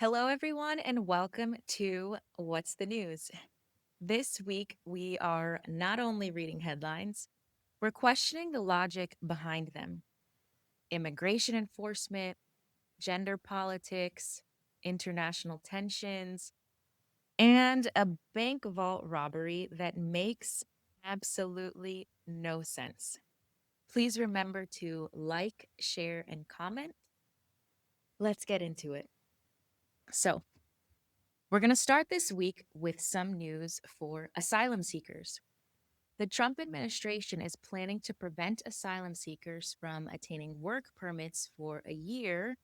Hello, everyone, and welcome to What's the News? This week, we are not only reading headlines, we're questioning the logic behind them. Immigration enforcement, gender politics, international tensions, and a bank vault robbery that makes absolutely no sense. Please remember to like, share, and comment. Let's get into it. So, we're going to start this week with some news for asylum seekers. The Trump administration is planning to prevent asylum seekers from attaining work permits for a year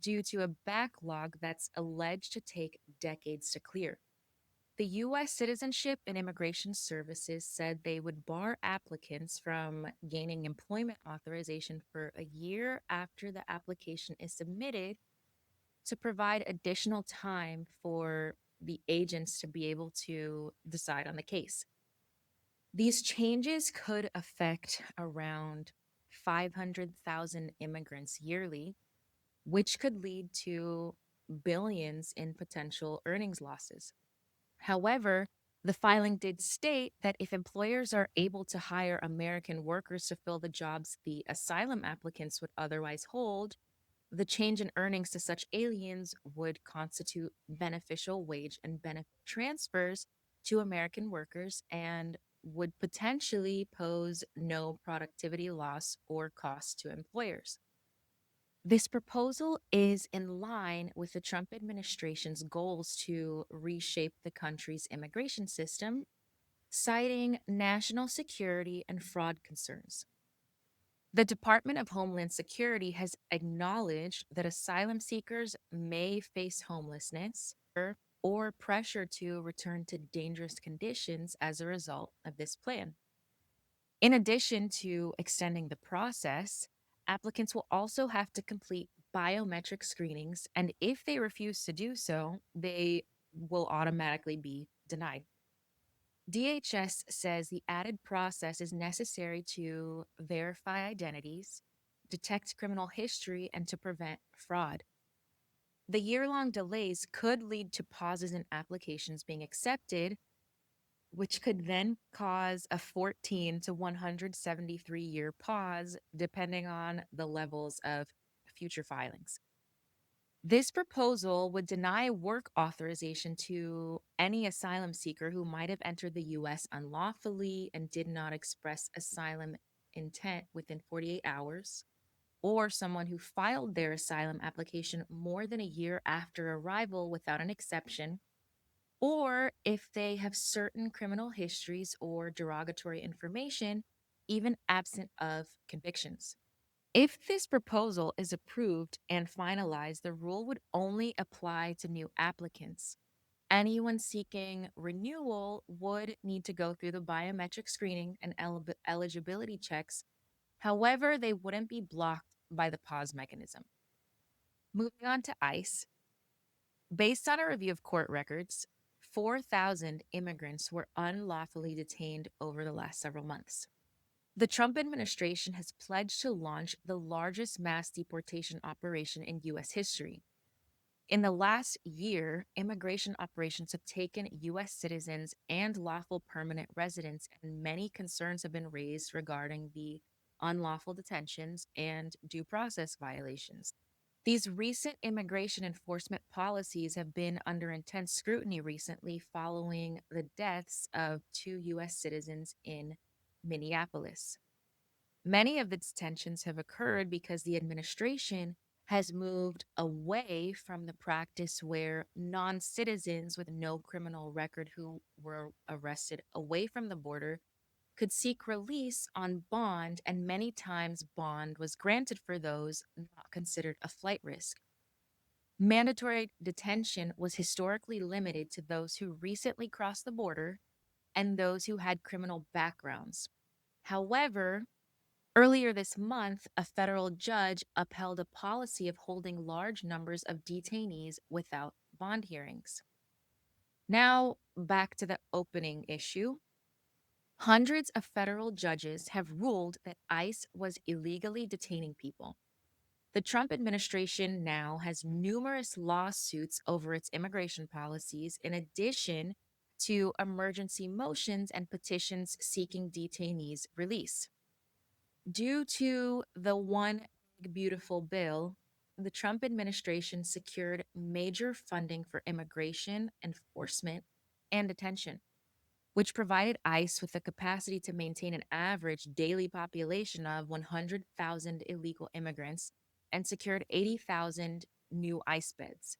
due to a backlog that's alleged to take decades to clear. The U.S. Citizenship and Immigration Services said they would bar applicants from gaining employment authorization for a year after the application is submitted to provide additional time for the agents to be able to decide on the case. These changes could affect around 500,000 immigrants yearly, which could lead to billions in potential earnings losses. However, the filing did state that if employers are able to hire American workers to fill the jobs the asylum applicants would otherwise hold, the change in earnings to such aliens would constitute beneficial wage and benefit transfers to American workers and would potentially pose no productivity loss or cost to employers. This proposal is in line with the Trump administration's goals to reshape the country's immigration system, citing national security and fraud concerns. The Department of Homeland Security has acknowledged that asylum seekers may face homelessness or pressure to return to dangerous conditions as a result of this plan. In addition to extending the process, applicants will also have to complete biometric screenings, and if they refuse to do so, they will automatically be denied. DHS says the added process is necessary to verify identities, detect criminal history, and to prevent fraud. The year long delays could lead to pauses in applications being accepted, which could then cause a 14 to 173-year pause, depending on the levels of future filings. This proposal would deny work authorization to any asylum seeker who might have entered the U.S. unlawfully and did not express asylum intent within 48 hours, or someone who filed their asylum application more than a year after arrival without an exception, or if they have certain criminal histories or derogatory information, even absent of convictions. If this proposal is approved and finalized, the rule would only apply to new applicants. Anyone seeking renewal would need to go through the biometric screening and eligibility checks. However, they wouldn't be blocked by the pause mechanism. Moving on to ICE, based on a review of court records, 4,000 immigrants were unlawfully detained over the last several months. The Trump administration has pledged to launch the largest mass deportation operation in U.S. history. In the last year, immigration operations have taken U.S. citizens and lawful permanent residents, and many concerns have been raised regarding the unlawful detentions and due process violations. These recent immigration enforcement policies have been under intense scrutiny recently following the deaths of two U.S. citizens in Minneapolis. Many of the detentions have occurred because the administration has moved away from the practice where non citizens with no criminal record who were arrested away from the border could seek release on bond, and many times bond was granted for those not considered a flight risk. Mandatory detention was historically limited to those who recently crossed the border and those who had criminal backgrounds. However, earlier this month, a federal judge upheld a policy of holding large numbers of detainees without bond hearings. Now, back to the opening issue. Hundreds of federal judges have ruled that ICE was illegally detaining people. The Trump administration now has numerous lawsuits over its immigration policies, in addition to emergency motions and petitions seeking detainees' release. Due to the One Big Beautiful Bill, the Trump administration secured major funding for immigration enforcement and detention, which provided ICE with the capacity to maintain an average daily population of 100,000 illegal immigrants and secured 80,000 new ICE beds.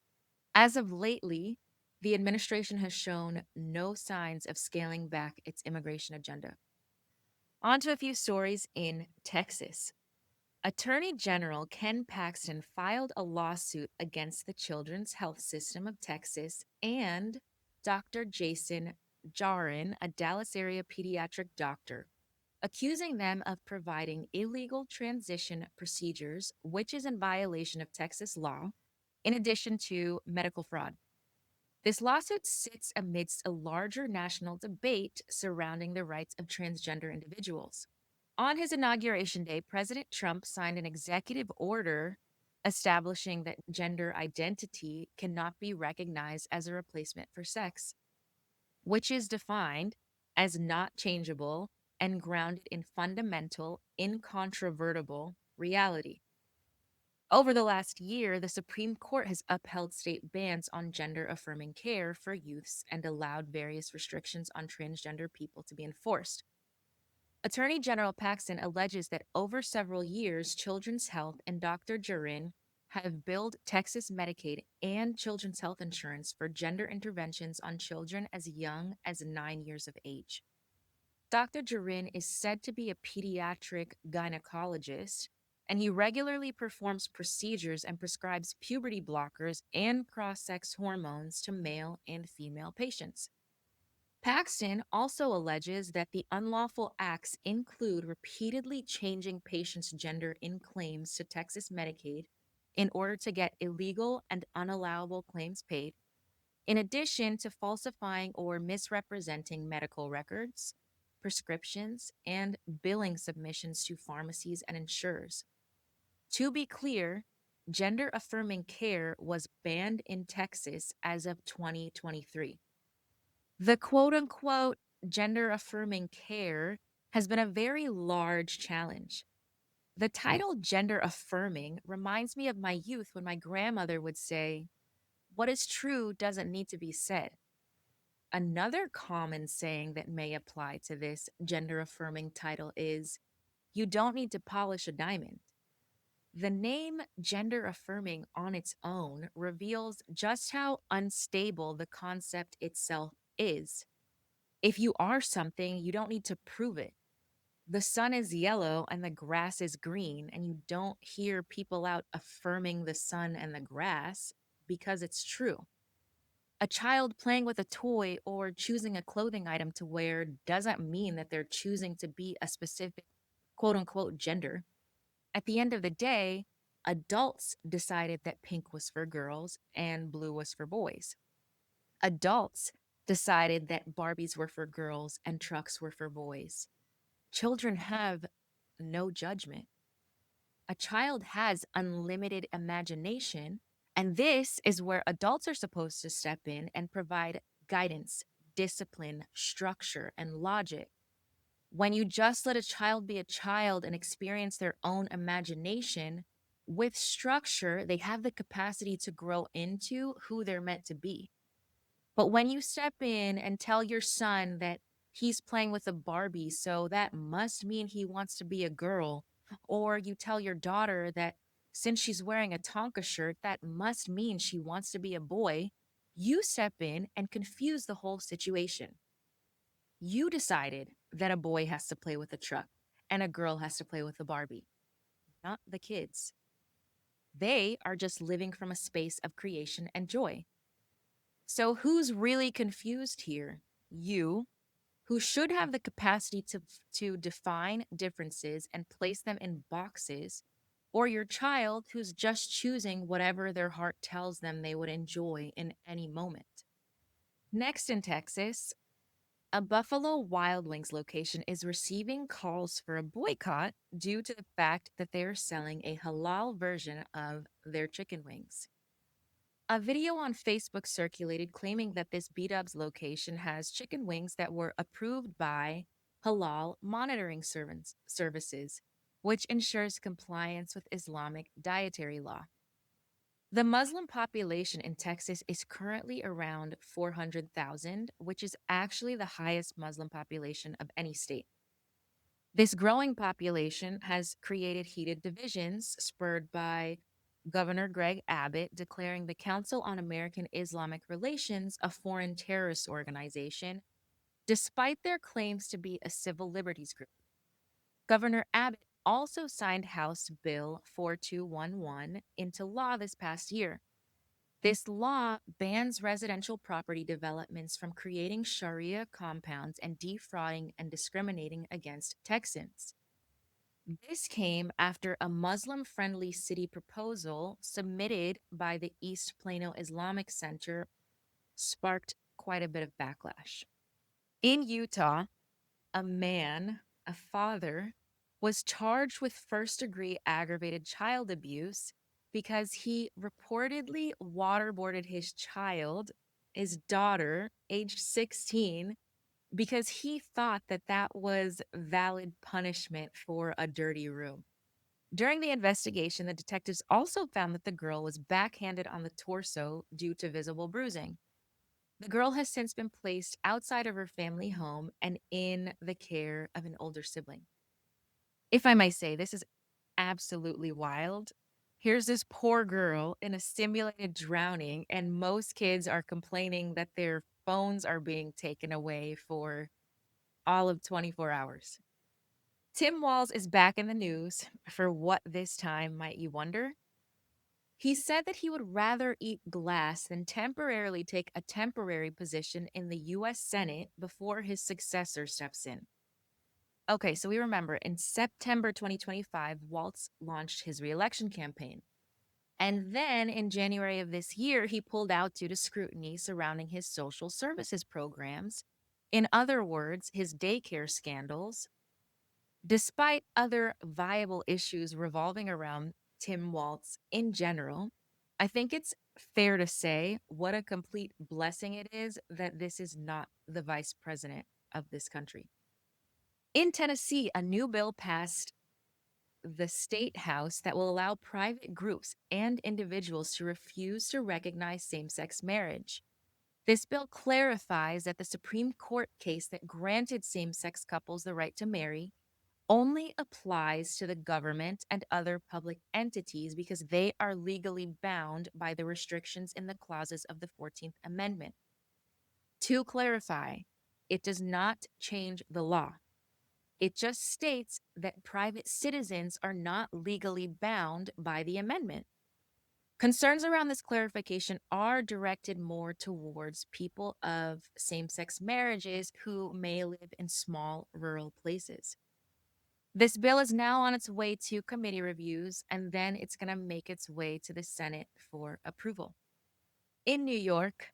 As of lately, the administration has shown no signs of scaling back its immigration agenda. On to a few stories in Texas. Attorney General Ken Paxton filed a lawsuit against the Children's Health System of Texas and Dr. Jason Jarin, a Dallas area pediatric doctor, accusing them of providing illegal transition procedures, which is in violation of Texas law, in addition to medical fraud. This lawsuit sits amidst a larger national debate surrounding the rights of transgender individuals. On his inauguration day, President Trump signed an executive order establishing that gender identity cannot be recognized as a replacement for sex, which is defined as not changeable and grounded in fundamental, incontrovertible reality. Over the last year, the Supreme Court has upheld state bans on gender affirming care for youths and allowed various restrictions on transgender people to be enforced. Attorney General Paxton alleges that over several years, Children's Health and Dr. Jurin have billed Texas Medicaid and Children's Health Insurance for gender interventions on children as young as 9 years of age. Dr. Jurin is said to be a pediatric gynecologist, and he regularly performs procedures and prescribes puberty blockers and cross sex hormones to male and female patients. Paxton also alleges that the unlawful acts include repeatedly changing patients' gender in claims to Texas Medicaid in order to get illegal and unallowable claims paid, in addition to falsifying or misrepresenting medical records, prescriptions, and billing submissions to pharmacies and insurers. To be clear, gender affirming care was banned in Texas as of 2023. The quote unquote gender affirming care has been a very large challenge. The title gender affirming reminds me of my youth when my grandmother would say, "What is true doesn't need to be said." Another common saying that may apply to this gender affirming title is, "You don't need to polish a diamond." The name gender affirming on its own reveals just how unstable the concept itself is. If you are something, you don't need to prove it. The sun is yellow and the grass is green, and you don't hear people out affirming the sun and the grass because it's true. A child playing with a toy or choosing a clothing item to wear doesn't mean that they're choosing to be a specific quote unquote gender. At the end of the day, adults decided that pink was for girls and blue was for boys. Adults decided that Barbies were for girls and trucks were for boys. Children have no judgment. A child has unlimited imagination, and this is where adults are supposed to step in and provide guidance, discipline, structure, and logic. When you just let a child be a child and experience their own imagination, with structure, they have the capacity to grow into who they're meant to be. But when you step in and tell your son that he's playing with a Barbie, so that must mean he wants to be a girl, or you tell your daughter that since she's wearing a Tonka shirt, that must mean she wants to be a boy, you step in and confuse the whole situation. You decided that a boy has to play with a truck and a girl has to play with a Barbie, not the kids. They are just living from a space of creation and joy. So, who's really confused here? You, who should have the capacity to define differences and place them in boxes, or your child who's just choosing whatever their heart tells them they would enjoy in any moment. Next in Texas, A Buffalo Wild Wings location is receiving calls for a boycott due to the fact that they are selling a halal version of their chicken wings. A video on Facebook circulated claiming that this B Dubs location has chicken wings that were approved by halal monitoring services, which ensures compliance with Islamic dietary law. The Muslim population in Texas is currently around 400,000, which is actually the highest Muslim population of any state. This growing population has created heated divisions spurred by Governor Greg Abbott declaring the Council on American Islamic Relations a foreign terrorist organization, despite their claims to be a civil liberties group. Governor Abbott also signed House Bill 4211 into law this past year. This law bans residential property developments from creating Sharia compounds and defrauding and discriminating against Texans. This came after a Muslim friendly city proposal submitted by the East Plano Islamic Center sparked quite a bit of backlash. In Utah, a father, was charged with first degree aggravated child abuse because he reportedly waterboarded his daughter, aged 16, because he thought that that was valid punishment for a dirty room. During the investigation, the detectives also found that the girl was backhanded on the torso due to visible bruising. The girl has since been placed outside of her family home and in the care of an older sibling. If I may say, this is absolutely wild. Here's this poor girl in a simulated drowning, and most kids are complaining that their phones are being taken away for all of 24 hours. Tim Walz is back in the news for what this time, might you wonder? He said that he would rather eat glass than temporarily take a temporary position in the US Senate before his successor steps in. Okay, so we remember in September 2025, Waltz launched his reelection campaign. And then in January of this year, he pulled out due to scrutiny surrounding his social services programs. In other words, his daycare scandals. Despite other viable issues revolving around Tim Waltz in general, I think it's fair to say what a complete blessing it is that this is not the vice president of this country. In Tennessee, a new bill passed the state house that will allow private groups and individuals to refuse to recognize same sex marriage. This bill clarifies that the Supreme Court case that granted same sex couples the right to marry only applies to the government and other public entities because they are legally bound by the restrictions in the clauses of the 14th Amendment. To clarify, it does not change the law. It just states that private citizens are not legally bound by the amendment. Concerns around this clarification are directed more towards people of same sex marriages who may live in small rural places. This bill is now on its way to committee reviews, and then it's going to make its way to the Senate for approval. In New York,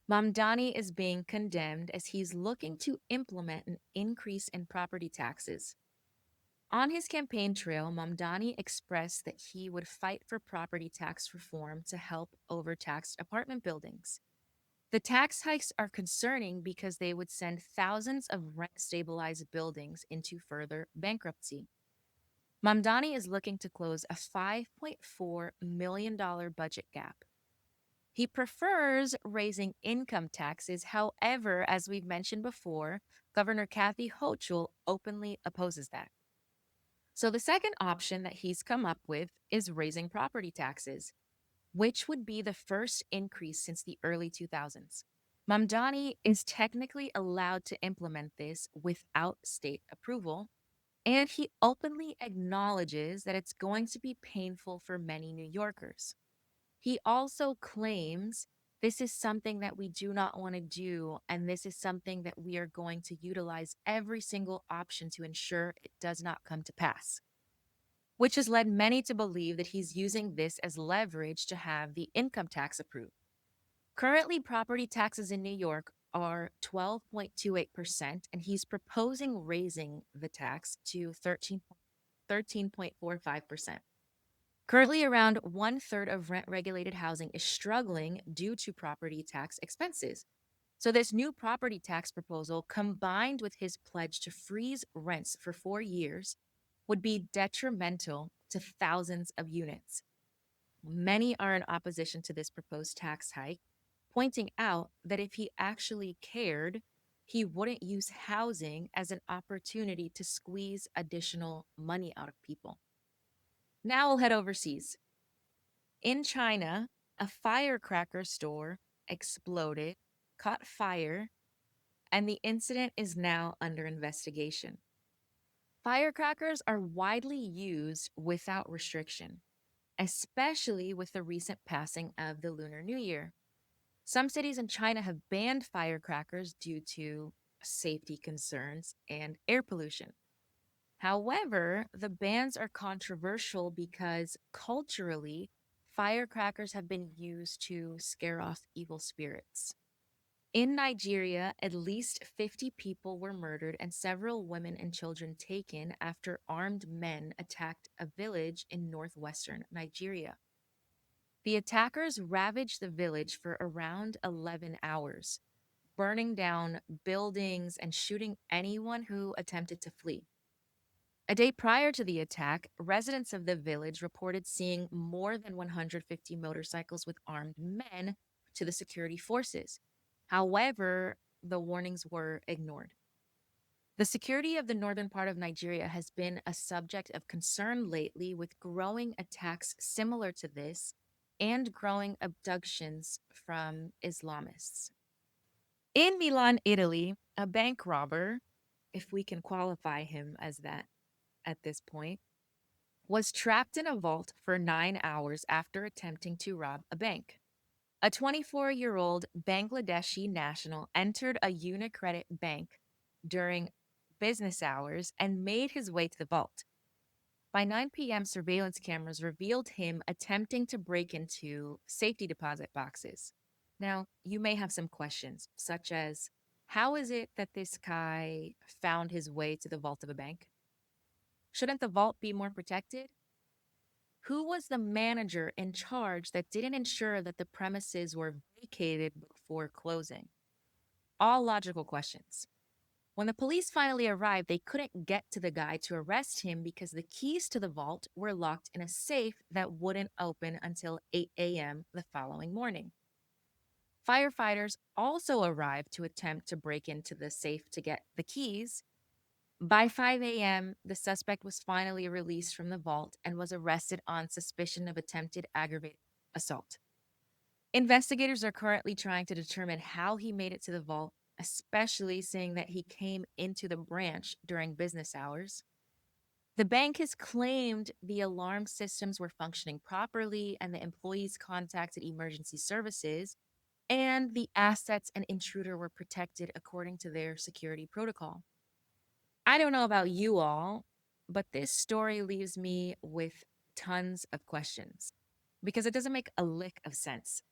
Mamdani is being condemned as he's looking to implement an increase in property taxes. On his campaign trail, Mamdani expressed that he would fight for property tax reform to help overtaxed apartment buildings. The tax hikes are concerning because they would send thousands of rent stabilized buildings into further bankruptcy. Mamdani is looking to close a $5.4 million budget gap. He prefers raising income taxes. However, as we've mentioned before, Governor Kathy Hochul openly opposes that. So the second option that he's come up with is raising property taxes, which would be the first increase since the early 2000s. Mamdani is technically allowed to implement this without state approval, and he openly acknowledges that it's going to be painful for many New Yorkers. He also claims this is something that we do not want to do, and this is something that we are going to utilize every single option to ensure it does not come to pass, which has led many to believe that he's using this as leverage to have the income tax approved. Currently, property taxes in New York are 12.28%, and he's proposing raising the tax to 13.45%. Currently, around one third of rent regulated housing is struggling due to property tax expenses. So, this new property tax proposal, combined with his pledge to freeze rents for 4 years, would be detrimental to thousands of units. Many are in opposition to this proposed tax hike, pointing out that if he actually cared, he wouldn't use housing as an opportunity to squeeze additional money out of people. Now we'll head overseas. In China, a firecracker store exploded, caught fire, and the incident is now under investigation. Firecrackers are widely used without restriction, especially with the recent passing of the Lunar New Year. Some cities in China have banned firecrackers due to safety concerns and air pollution. However, the bans are controversial because culturally, firecrackers have been used to scare off evil spirits. In Nigeria, at least 50 people were murdered and several women and children taken after armed men attacked a village in northwestern Nigeria. The attackers ravaged the village for around 11 hours, burning down buildings and shooting anyone who attempted to flee. A day prior to the attack, residents of the village reported seeing more than 150 motorcycles with armed men to the security forces. However, the warnings were ignored. The security of the northern part of Nigeria has been a subject of concern lately, with growing attacks similar to this and growing abductions from Islamists. In Milan, Italy, a bank robber, if we can qualify him as that at this point, was trapped in a vault for 9 hours after attempting to rob a bank. A 24-year-old Bangladeshi national entered a Unicredit bank during business hours and made his way to the vault. By 9 p.m., surveillance cameras revealed him attempting to break into safety deposit boxes. Now, you may have some questions, such as how is it that this guy found his way to the vault of a bank? Shouldn't the vault be more protected? Who was the manager in charge that didn't ensure that the premises were vacated before closing? All logical questions. When the police finally arrived, they couldn't get to the guy to arrest him because the keys to the vault were locked in a safe that wouldn't open until 8 a.m. the following morning. Firefighters also arrived to attempt to break into the safe to get the keys. By 5 a.m., the suspect was finally released from the vault and was arrested on suspicion of attempted aggravated assault. Investigators are currently trying to determine how he made it to the vault, especially saying that he came into the branch during business hours. The bank has claimed the alarm systems were functioning properly and the employees contacted emergency services, and the assets and intruder were protected according to their security protocol. I don't know about you all, but this story leaves me with tons of questions because it doesn't make a lick of sense.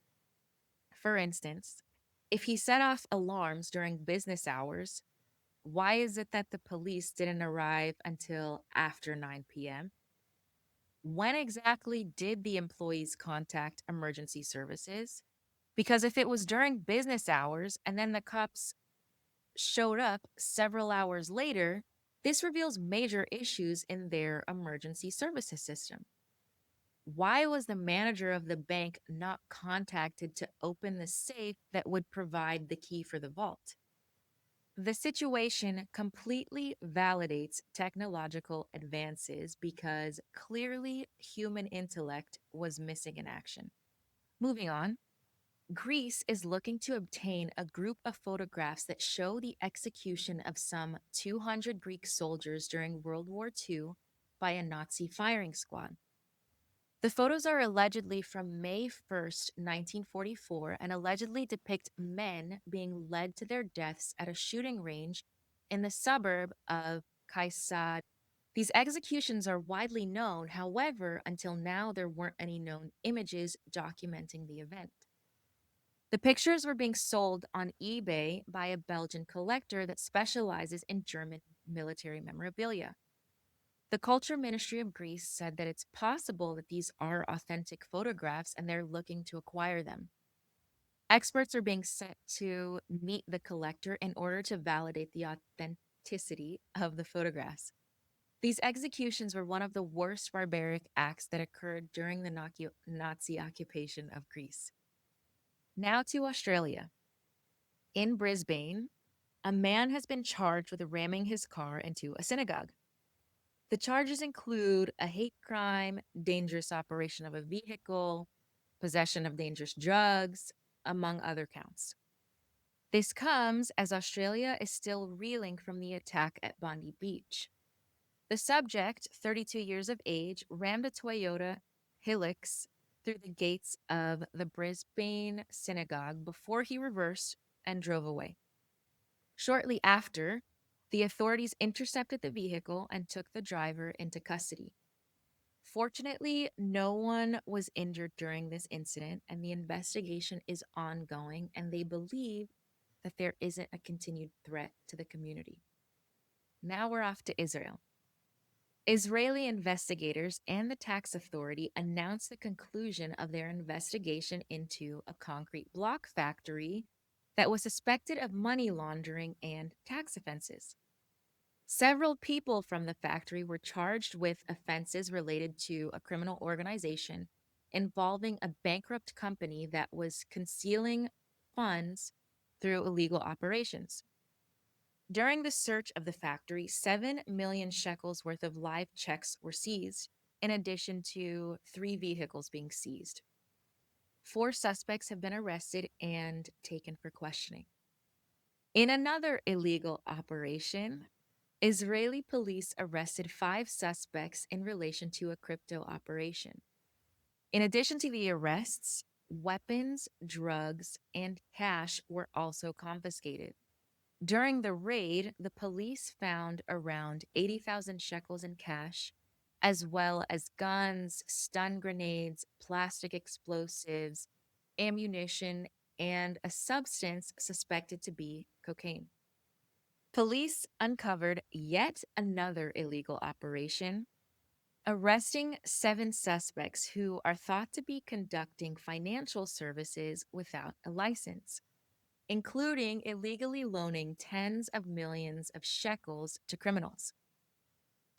For instance, if he set off alarms during business hours, why is it that the police didn't arrive until after 9 p.m.? When exactly did the employees contact emergency services? Because if it was during business hours and then the cops showed up several hours later, this reveals major issues in their emergency services system. Why was the manager of the bank not contacted to open the safe that would provide the key for the vault? The situation completely validates technological advances because clearly human intellect was missing in action. Moving on, Greece is looking to obtain a group of photographs that show the execution of some 200 Greek soldiers during World War II by a Nazi firing squad. The photos are allegedly from May 1st, 1944, and allegedly depict men being led to their deaths at a shooting range in the suburb of Kaysad. These executions are widely known, however, until now there weren't any known images documenting the event. The pictures were being sold on eBay by a Belgian collector that specializes in German military memorabilia. The Culture Ministry of Greece said that it's possible that these are authentic photographs and they're looking to acquire them. Experts are being sent to meet the collector in order to validate the authenticity of the photographs. These executions were one of the worst barbaric acts that occurred during the Nazi occupation of Greece. Now to Australia. In Brisbane, a man has been charged with ramming his car into a synagogue. The charges include a hate crime, dangerous operation of a vehicle, possession of dangerous drugs, among other counts. This comes as Australia is still reeling from the attack at Bondi Beach. The subject, 32 years of age, rammed a Toyota Hilux through the gates of the Brisbane synagogue before he reversed and drove away. Shortly after, the authorities intercepted the vehicle and took the driver into custody. Fortunately, no one was injured during this incident, and the investigation is ongoing, and they believe that there isn't a continued threat to the community. Now we're off to Israel. Israeli investigators and the tax authority announced the conclusion of their investigation into a concrete block factory that was suspected of money laundering and tax offenses. Several people from the factory were charged with offenses related to a criminal organization involving a bankrupt company that was concealing funds through illegal operations. During the search of the factory, 7 million shekels worth of live checks were seized, in addition to 3 vehicles being seized. 4 suspects have been arrested and taken for questioning. In another illegal operation, Israeli police arrested 5 suspects in relation to a crypto operation. In addition to the arrests, weapons, drugs, and cash were also confiscated. During the raid, the police found around 80,000 shekels in cash, as well as guns, stun grenades, plastic explosives, ammunition, and a substance suspected to be cocaine. Police uncovered yet another illegal operation, arresting 7 suspects who are thought to be conducting financial services without a license, including illegally loaning tens of millions of shekels to criminals.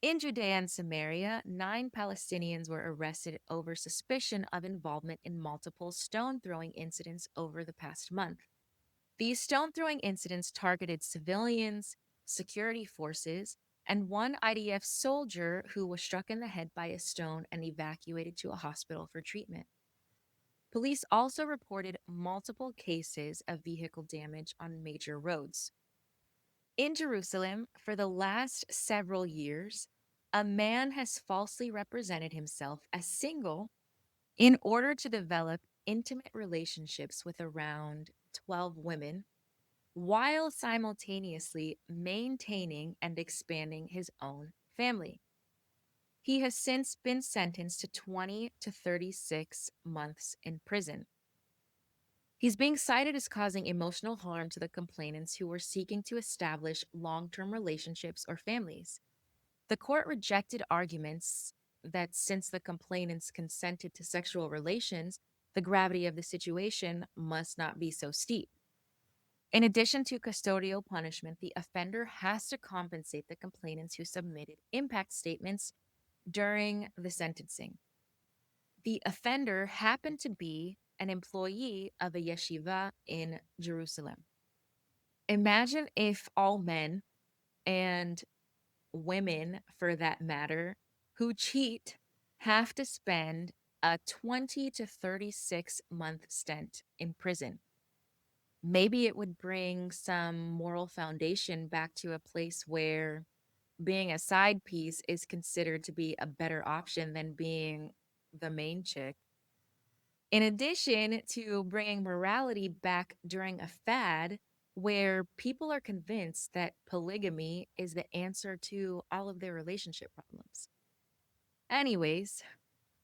In Judea and Samaria, 9 Palestinians were arrested over suspicion of involvement in multiple stone throwing incidents over the past month. These stone throwing incidents targeted civilians, security forces, and one IDF soldier who was struck in the head by a stone and evacuated to a hospital for treatment. Police also reported multiple cases of vehicle damage on major roads. In Jerusalem, for the last several years, a man has falsely represented himself as single in order to develop intimate relationships with around 12 women while simultaneously maintaining and expanding his own family. He has since been sentenced to 20 to 36 months in prison. He's being cited as causing emotional harm to the complainants who were seeking to establish long term relationships or families. The court rejected arguments that since the complainants consented to sexual relations, the gravity of the situation must not be so steep. In addition to custodial punishment, the offender has to compensate the complainants who submitted impact statements during the sentencing. The offender happened to be an employee of a yeshiva in Jerusalem. Imagine if all men and women, for that matter, who cheat have to spend a 20 to 36-month stint in prison. Maybe it would bring some moral foundation back to a place where being a side piece is considered to be a better option than being the main chick. In addition to bringing morality back during a fad where people are convinced that polygamy is the answer to all of their relationship problems. Anyways,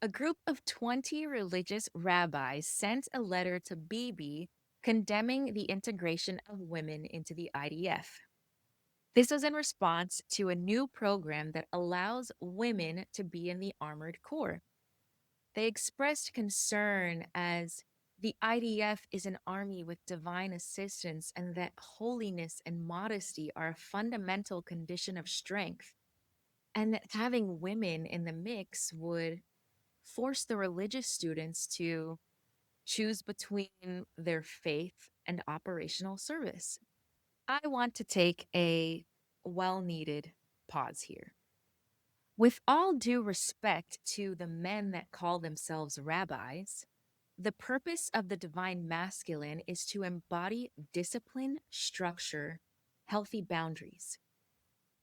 a group of 20 religious rabbis sent a letter to Bibi condemning the integration of women into the IDF. This was in response to a new program that allows women to be in the Armored Corps. They expressed concern as the IDF is an army with divine assistance and that holiness and modesty are a fundamental condition of strength, and that having women in the mix would force the religious students to choose between their faith and operational service. I want to take a well needed pause here. With all due respect to the men that call themselves rabbis, the purpose of the divine masculine is to embody discipline, structure, healthy boundaries.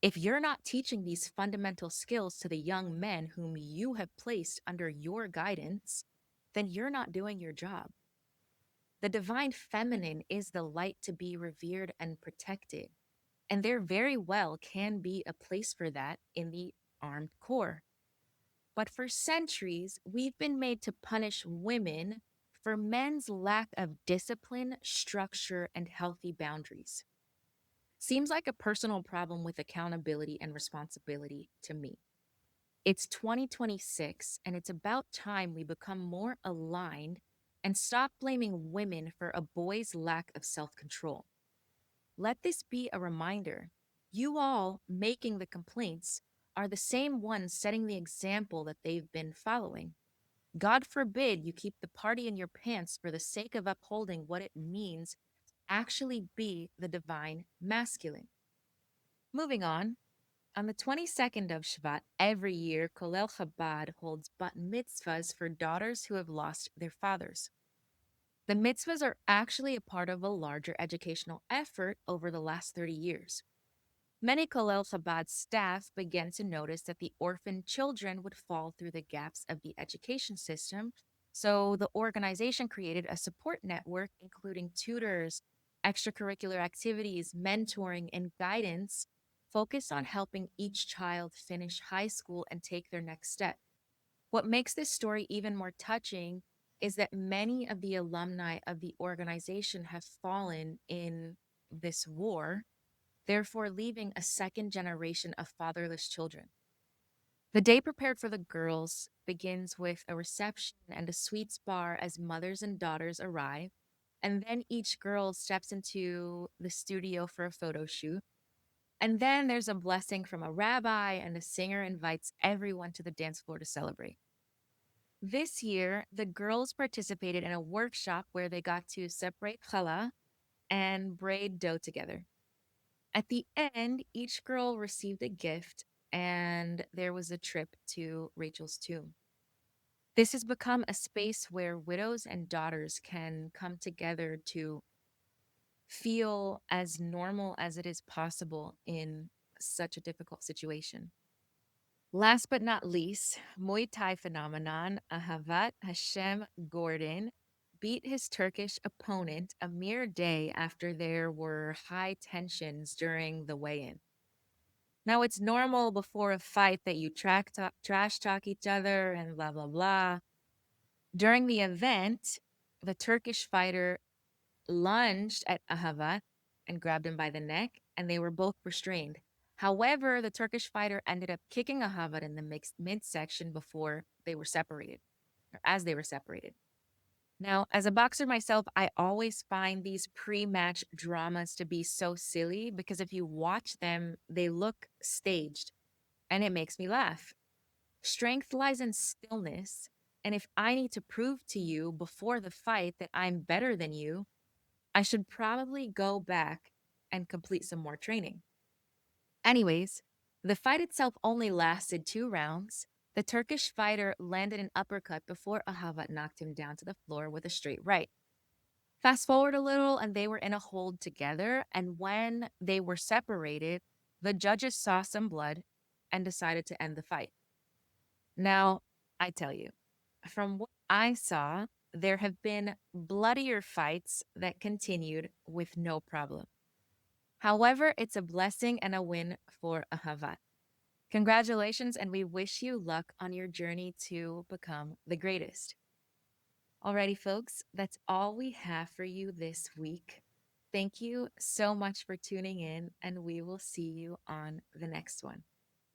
If you're not teaching these fundamental skills to the young men whom you have placed under your guidance, then you're not doing your job. The divine feminine is the light to be revered and protected, and there very well can be a place for that in the armed corps. But for centuries, we've been made to punish women for men's lack of discipline, structure, and healthy boundaries. Seems like a personal problem with accountability and responsibility to me. It's 2026, and it's about time we become more aligned and stop blaming women for a boy's lack of self control. Let this be a reminder. You all making the complaints are the same ones setting the example that they've been following. God forbid you keep the party in your pants for the sake of upholding what it means to actually be the divine masculine. Moving on the 22nd of Shvat every year, Kolel Chabad holds bat mitzvahs for daughters who have lost their fathers. The mitzvahs are actually a part of a larger educational effort over the last 30 years. Many Kolel Chabad staff began to notice that the orphan children would fall through the gaps of the education system, so the organization created a support network, including tutors, extracurricular activities, mentoring, and guidance, focused on helping each child finish high school and take their next step. What makes this story even more touching is that many of the alumni of the organization have fallen in this war, therefore leaving a second generation of fatherless children. The day prepared for the girls begins with a reception and a sweets bar as mothers and daughters arrive, and then each girl steps into the studio for a photo shoot. And then there's a blessing from a rabbi, and a singer invites everyone to the dance floor to celebrate. This year, the girls participated in a workshop where they got to separate challah and braid dough together. At the end, each girl received a gift, and there was a trip to Rachel's tomb. This has become a space where widows and daughters can come together to feel as normal as it is possible in such a difficult situation. Last but not least, Muay Thai phenomenon Ahavat Hashem Gordon beat his Turkish opponent a mere day after there were high tensions during the weigh in. Now, it's normal before a fight that you trash talk each other and blah, blah, blah. During the event, the Turkish fighter lunged at Ahavat and grabbed him by the neck, and they were both restrained. However, the Turkish fighter ended up kicking Ahavat in the mixed midsection before they were separated, or as they were separated. Now, as a boxer myself, I always find these pre match dramas to be so silly because if you watch them, they look staged and it makes me laugh. Strength lies in stillness. And if I need to prove to you before the fight that I'm better than you, I should probably go back and complete some more training. Anyways, the fight itself only lasted 2 rounds. The Turkish fighter landed an uppercut before Ahavat knocked him down to the floor with a straight right. Fast forward a little, and they were in a hold together. And when they were separated, the judges saw some blood and decided to end the fight. Now, I tell you, from what I saw, there have been bloodier fights that continued with no problem. However, it's a blessing and a win for Ahavat. Congratulations, and we wish you luck on your journey to become the greatest. Alrighty, folks, that's all we have for you this week. Thank you so much for tuning in, and we will see you on the next one.